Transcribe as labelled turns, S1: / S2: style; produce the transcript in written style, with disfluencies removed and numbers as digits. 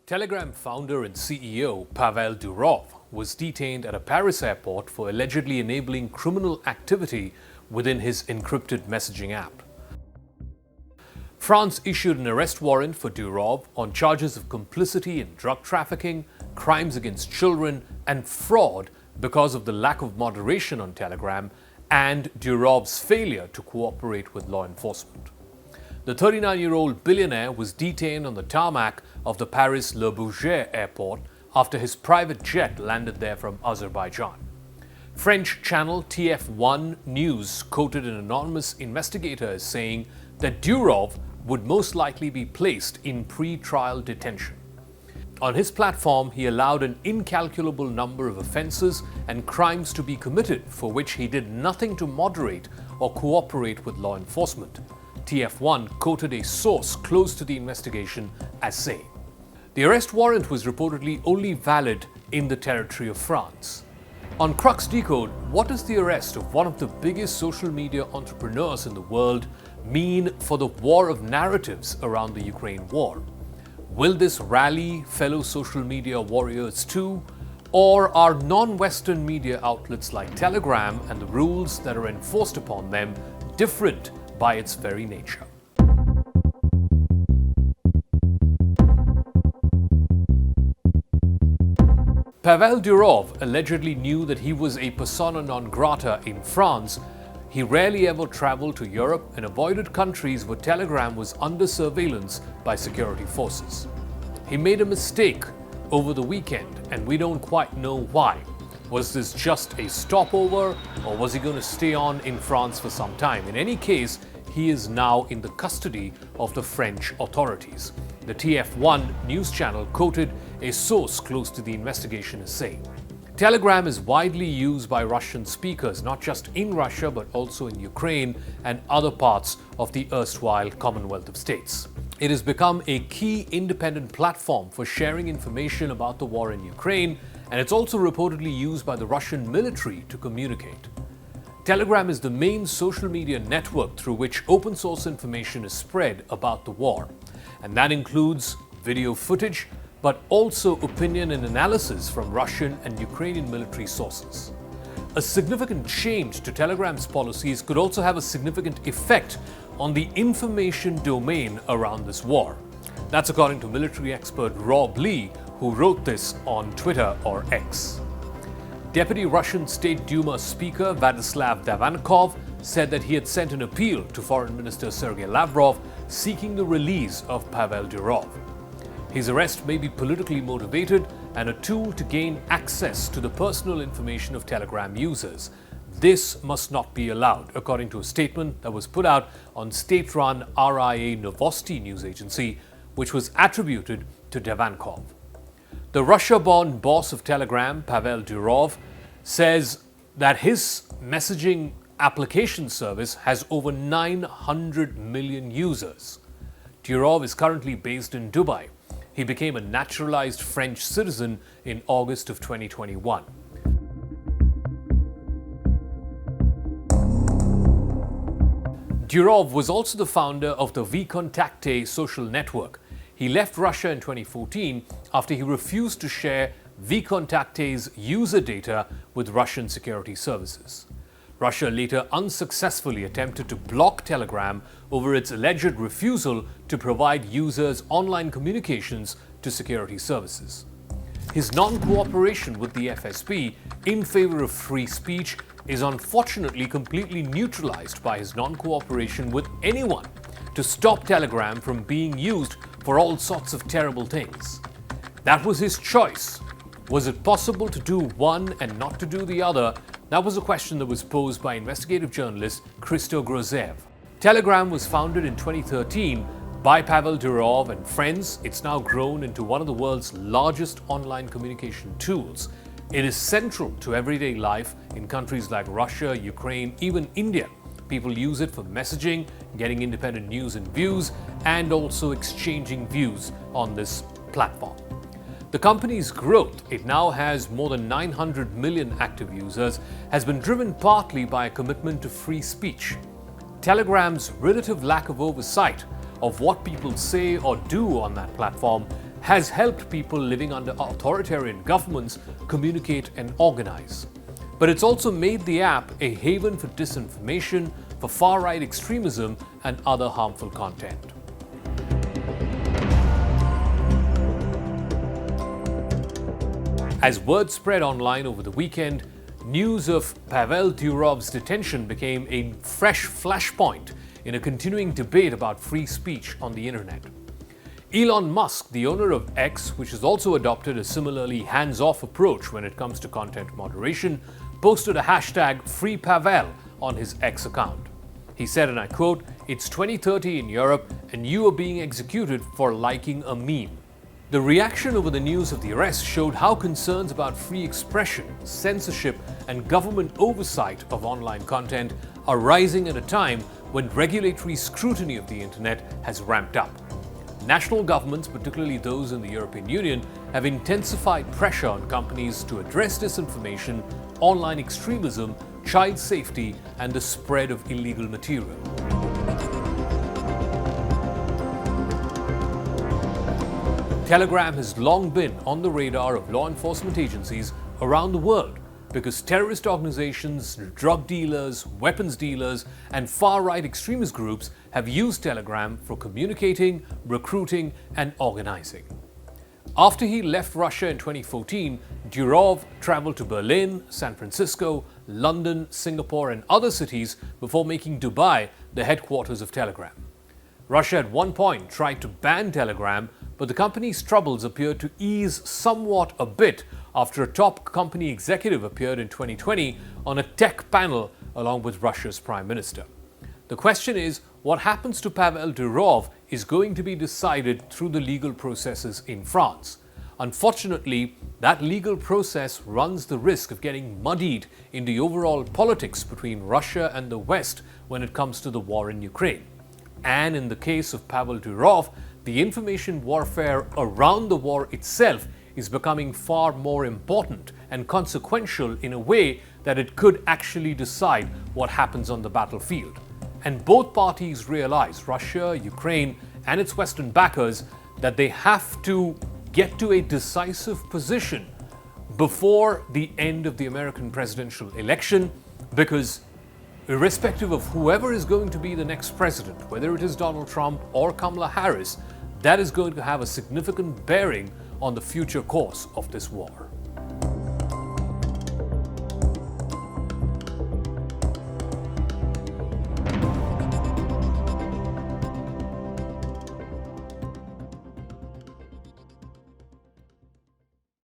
S1: Telegram founder and CEO Pavel Durov was detained at a Paris airport for allegedly enabling criminal activity within his encrypted messaging app. France issued an arrest warrant for Durov on charges of complicity in drug trafficking, crimes against children, and fraud because of the lack of moderation on Telegram and Durov's failure to cooperate with law enforcement. The 39-year-old billionaire was detained on the tarmac of the Paris Le Bourget airport after his private jet landed there from Azerbaijan. French channel TF1 News quoted an anonymous investigator as saying that Durov would most likely be placed in pre-trial detention. On his platform, he allowed an incalculable number of offences and crimes to be committed for which he did nothing to moderate or cooperate with law enforcement. TF1 quoted a source close to the investigation as saying, "The arrest warrant was reportedly only valid in the territory of France." On Crux Decode, what does the arrest of one of the biggest social media entrepreneurs in the world mean for the war of narratives around the Ukraine war? Will this rally fellow social media warriors too? Or are non-Western media outlets like Telegram and the rules that are enforced upon them different by its very nature? Pavel Durov allegedly knew that he was a persona non grata in France. He rarely ever traveled to Europe and avoided countries where Telegram was under surveillance by security forces. He made a mistake over the weekend, and we don't quite know why. Was this just a stopover, or was he going to stay on in France for some time? In any case, he is now in the custody of the French authorities. The TF1 news channel quoted a source close to the investigation as saying, "Telegram is widely used by Russian speakers, not just in Russia, but also in Ukraine and other parts of the erstwhile Commonwealth of States. It has become a key independent platform for sharing information about the war in Ukraine, and it's also reportedly used by the Russian military to communicate. Telegram is the main social media network through which open source information is spread about the war, and that includes video footage, but also opinion and analysis from Russian and Ukrainian military sources. A significant change to Telegram's policies could also have a significant effect on the information domain around this war." That's according to military expert Rob Lee, who wrote this on Twitter or X. Deputy Russian State Duma Speaker Vladislav Davankov said that he had sent an appeal to Foreign Minister Sergei Lavrov seeking the release of Pavel Durov. His arrest may be politically motivated and a tool to gain access to the personal information of Telegram users. This must not be allowed, according to a statement that was put out on state-run RIA Novosti news agency, which was attributed to Davankov. The Russia-born boss of Telegram, Pavel Durov, says that his messaging application service has over 900 million users. Durov is currently based in Dubai. He became a naturalized French citizen in August of 2021. Durov was also the founder of the VKontakte social network. He left Russia in 2014 after he refused to share VKontakte's user data with Russian security services. Russia later unsuccessfully attempted to block Telegram over its alleged refusal to provide users online communications to security services. His non-cooperation with the FSB in favor of free speech is unfortunately completely neutralized by his non-cooperation with anyone to stop Telegram from being used for all sorts of terrible things. That was his choice. Was it possible to do one and not to do the other? That was a question that was posed by investigative journalist Christo Grozev. Telegram was founded in 2013 by Pavel Durov and friends. It's now grown into one of the world's largest online communication tools. It is central to everyday life in countries like Russia, Ukraine, even India. People use it for messaging, getting independent news and views, and also exchanging views on this platform. The company's growth, it now has more than 900 million active users, has been driven partly by a commitment to free speech. Telegram's relative lack of oversight of what people say or do on that platform has helped people living under authoritarian governments communicate and organize. But it's also made the app a haven for disinformation, for far-right extremism, and other harmful content. As word spread online over the weekend, news of Pavel Durov's detention became a fresh flashpoint in a continuing debate about free speech on the internet. Elon Musk, the owner of X, which has also adopted a similarly hands-off approach when it comes to content moderation, posted a hashtag #FreePavel on his X account. He said, and I quote, "It's 2030 in Europe and you are being executed for liking a meme." The reaction over the news of the arrest showed how concerns about free expression, censorship, and government oversight of online content are rising at a time when regulatory scrutiny of the internet has ramped up. National governments, particularly those in the European Union, have intensified pressure on companies to address disinformation, online extremism, child safety, and the spread of illegal material. Telegram has long been on the radar of law enforcement agencies around the world because terrorist organizations, drug dealers, weapons dealers, and far-right extremist groups have used Telegram for communicating, recruiting, and organizing. After he left Russia in 2014, Durov traveled to Berlin, San Francisco, London, Singapore, and other cities before making Dubai the headquarters of Telegram. Russia at one point tried to ban Telegram, but the company's troubles appeared to ease somewhat a bit after a top company executive appeared in 2020 on a tech panel along with Russia's Prime Minister. The question is, what happens to Pavel Durov is going to be decided through the legal processes in France. Unfortunately, that legal process runs the risk of getting muddied in the overall politics between Russia and the West when it comes to the war in Ukraine. And in the case of Pavel Durov, the information warfare around the war itself is becoming far more important and consequential in a way that it could actually decide what happens on the battlefield. And both parties realize, Russia, Ukraine, and its Western backers, that they have to get to a decisive position before the end of the American presidential election, because irrespective of whoever is going to be the next president, whether it is Donald Trump or Kamala Harris, that is going to have a significant bearing on the future course of this war.